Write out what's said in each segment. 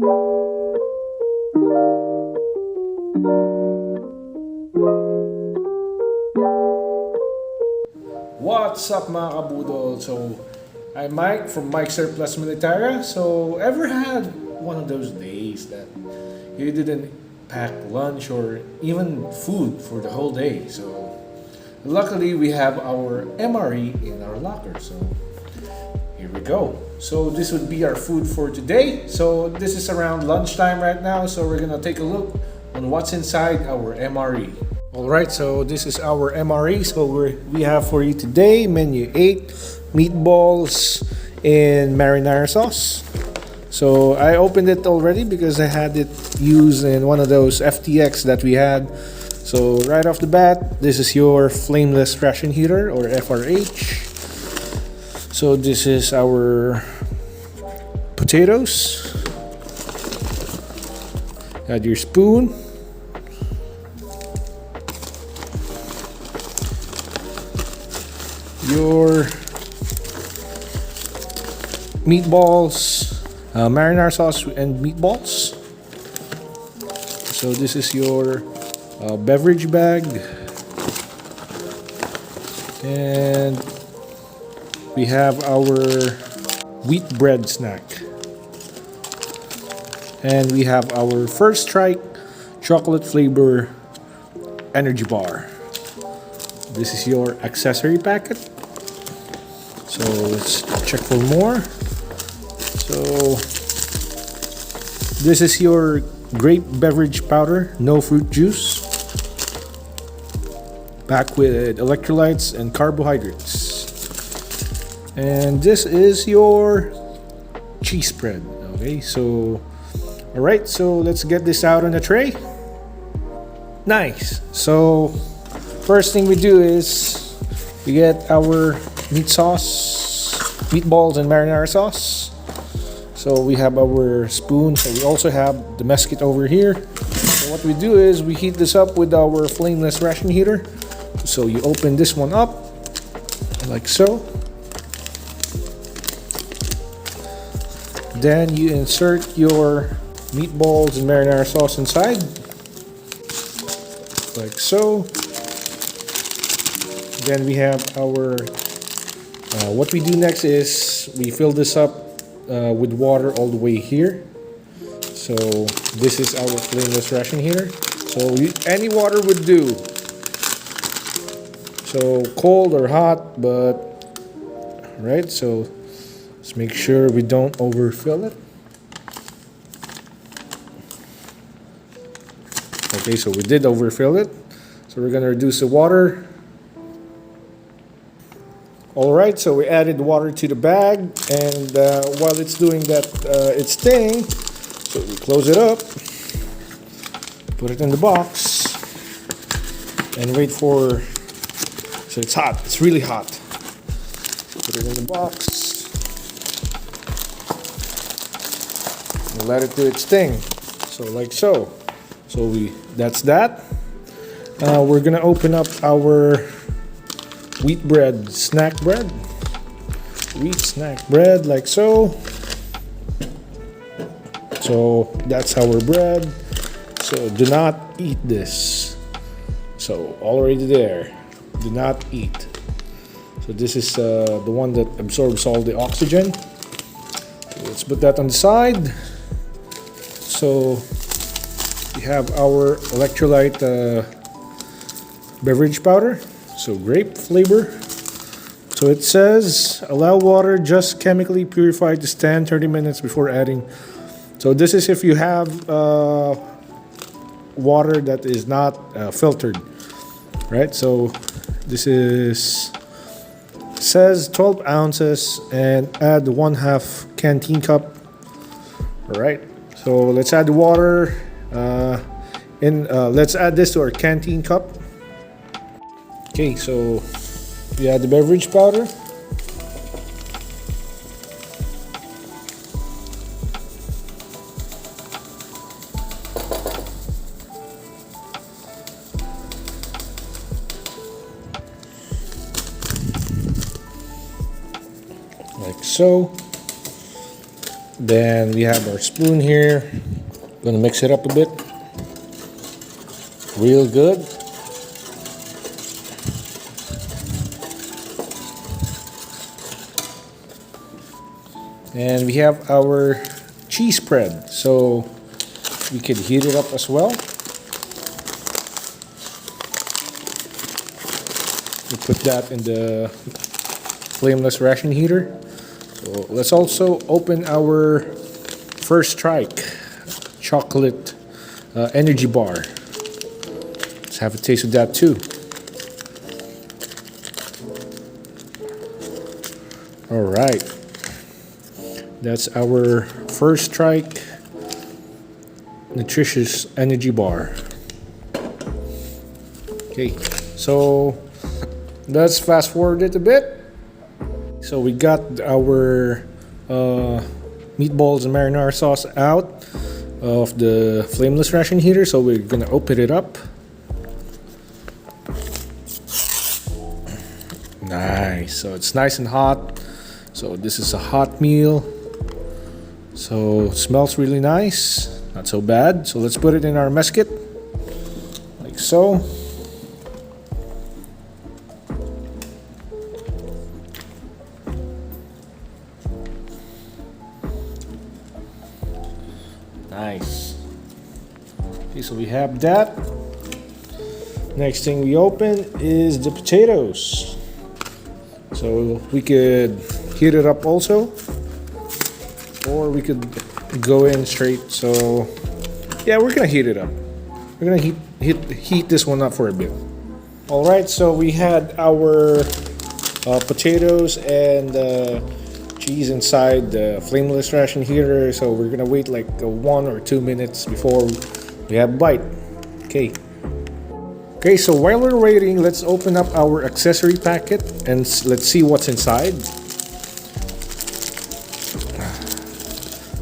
What's up mga kabudol? So, I'm Mike from Mike Surplus Militaria. So, ever had one of those days that you didn't pack lunch or even food for the whole day? So, luckily we have our MRE in our locker. So, here we go. So, this would be our food for today. So, this is around lunchtime right now. So, we're gonna take a look on what's inside our MRE. Alright, so this is our MRE. So we have for you today menu 8 meatballs in marinara sauce. So I opened it already because I had it used in one of those FTX that we had. So right off the bat, this is your flameless ration heater or FRH. So this is our potatoes. Got your spoon. Your meatballs, marinara sauce and meatballs. So this is your beverage bag, and we have our wheat bread snack, and we have our First Strike chocolate flavor energy bar. This is your accessory packet. So let's check for more. So this is your grape beverage powder, no fruit juice, packed with electrolytes and carbohydrates. And this is your cheese spread. Okay, so all right, so let's get this out on a tray. Nice. So first thing we do is we get our meat sauce, meatballs and marinara sauce. So we have our spoon. So we also have the mesquite over here. So what we do is we heat this up with our flameless ration heater. So you open this one up like so. Then you insert your meatballs and marinara sauce inside like so. Then we have our, what we do next is we fill this up with water all the way here. So this is our flameless ration heater. So any water would do. So cold or hot, but right. So let's make sure we don't overfill it. Okay, so we did overfill it. So we're gonna reduce the water. Alright, so we added water to the bag, and while it's doing that its thing, so we close it up, put it in the box, and wait for, so it's hot, it's really hot. Put it in the box, and let it do its thing, so like so. So that's that. We're gonna open up our wheat bread snack bread, wheat snack bread like so. So that's our bread. So do not eat this. So already there, do not eat. So this is the one that absorbs all the oxygen. So let's put that on the side. So we have our electrolyte beverage powder. So grape flavor. So it says allow water just chemically purified to stand 30 minutes before adding. So this is if you have water that is not filtered, right? So this is says 12 ounces and add 1/2 canteen cup. All right. So let's add the water. Let's add this to our canteen cup. Okay, so we add the beverage powder. Like so. Then we have our spoon here. Gonna mix it up a bit. Real good. And we have our cheese spread, so we could heat it up as well. We put that in the flameless ration heater. So let's also open our first strike chocolate energy bar. Let's have a taste of that too. All right. That's our first strike nutritious energy bar. Okay, so let's fast forward it a bit. So we got our meatballs and marinara sauce out of the flameless ration heater, so we're gonna open it up. Nice, so it's nice and hot. So this is a hot meal. So it smells really nice, not so bad. So let's put it in our mess kit, like so. Nice. Okay, so we have that. Next thing we open is the potatoes. So we could heat it up also, or we could go in straight. So yeah, we're gonna heat it up. We're gonna heat this one up for a bit. All right, so we had our potatoes and cheese inside the flameless ration heater. So we're gonna wait like 1 or 2 minutes before we have a bite. Okay. Okay, so while we're waiting, let's open up our accessory packet and let's see what's inside.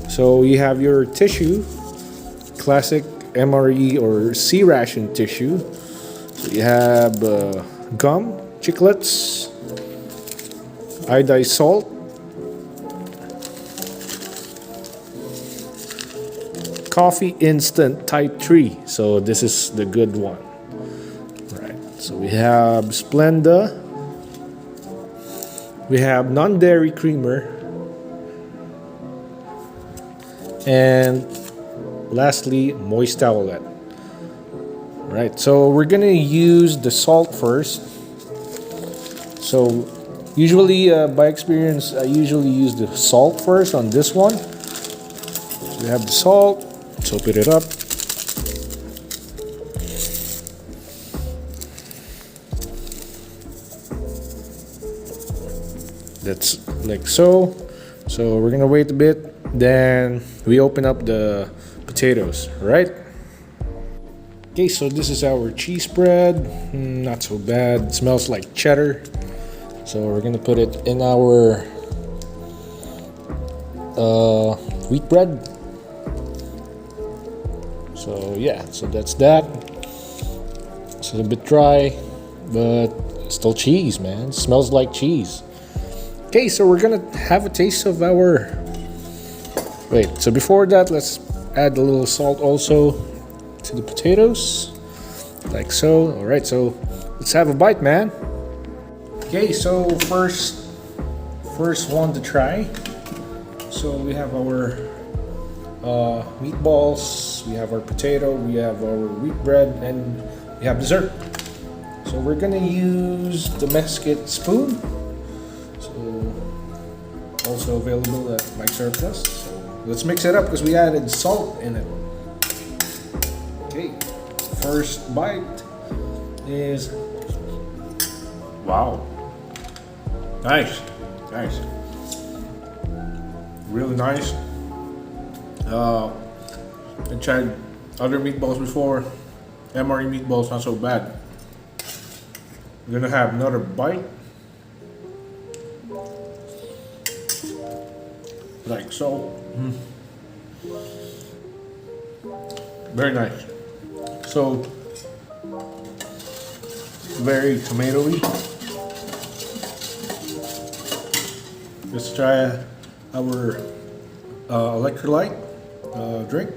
So you have your tissue, classic MRE or C ration tissue. So you have gum, chiclets, iodized salt, coffee instant type 3. So this is the good one. Right. So we have Splenda. We have non-dairy creamer. And lastly, moist towelette. Right, so we're gonna use the salt first. So usually, by experience, I usually use the salt first on this one. So we have the salt. Let's open it up. That's like so. So we're gonna wait a bit. Then we open up the potatoes, right? Okay, so this is our cheese spread. Not so bad. It smells like cheddar. So we're gonna put it in our wheat bread. So yeah, so that's that. It's a bit dry, but still cheese, man. It smells like cheese. Okay, so we're gonna have a taste of our. Wait, so before that, let's add a little salt also to the potatoes, like so. All right, so let's have a bite, man. Okay, so first one to try. So we have our meatballs, we have our potato, we have our wheat bread, and we have dessert. So we're gonna use the mess kit spoon. So also available at MRE Taste Test. So let's mix it up because we added salt in it. Okay, first bite is wow, nice, really nice. I tried other meatballs before. MRE meatballs not so bad. I'm gonna have another bite, like so. Very nice. So very tomatoey. Let's try our electrolyte drink.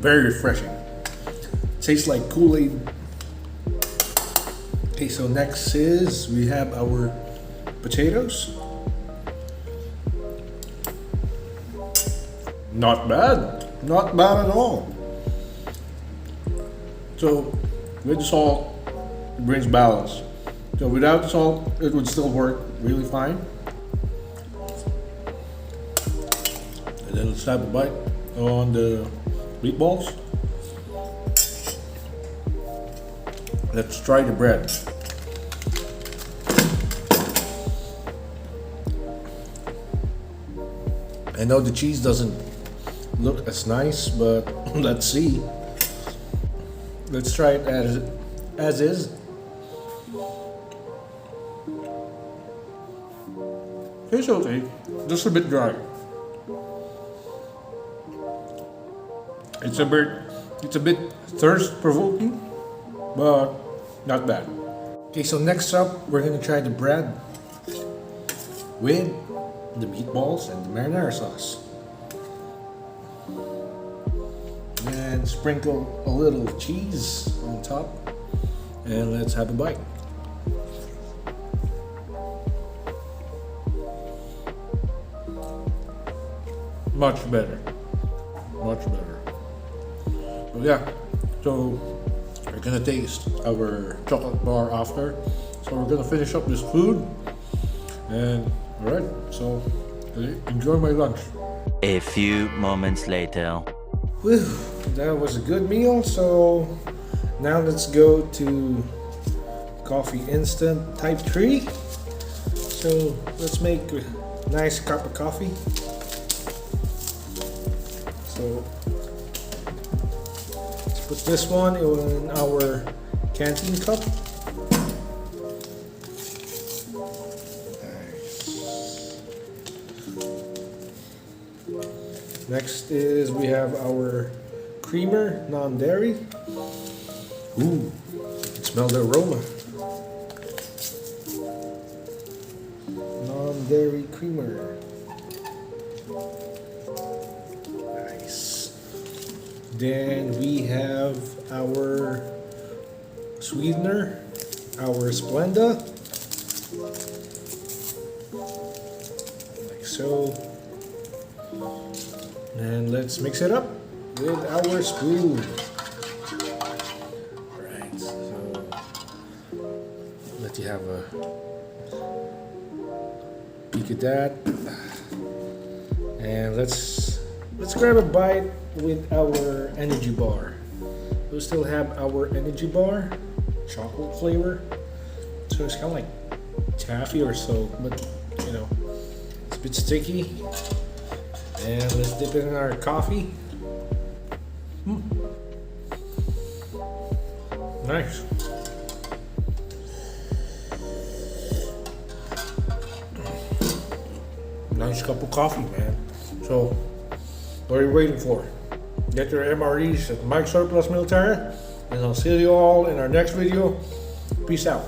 Very refreshing. Tastes like Kool-Aid. Okay, so next is we have our potatoes. Not bad. Not bad at all. So with the salt, it brings balance. So without the salt, it would still work really fine. And then let's have a bite on the meatballs. Let's try the bread. I know the cheese doesn't look as nice, but let's see. Let's try it as is. It's okay, just a bit dry. It's a bit thirst-provoking, but not bad. Okay, so next up, we're gonna try the bread with the meatballs and the marinara sauce. And sprinkle a little cheese on top. And let's have a bite. Much better. Much better. So yeah, so we're gonna taste our chocolate bar after. So we're gonna finish up this food. And alright, so enjoy my lunch. A few moments later. Whew, that was a good meal. So now let's go to coffee instant type 3. So let's make a nice cup of coffee. So let's put this one in our canteen cup. Next is we have our creamer, non-dairy. Ooh, you can smell the aroma. Non-dairy creamer. Nice. Then we have our sweetener, our Splenda. Like so. And let's mix it up with our spoon. Alright, so let you have a peek at that. And let's grab a bite with our energy bar. We still have our energy bar, chocolate flavor. So it's kind of like taffy or so, but you know, it's a bit sticky. And let's dip it in our coffee. Nice. Nice cup of coffee, man. So, what are you waiting for? Get your MREs at Mike Surplus Military, and I'll see you all in our next video. Peace out.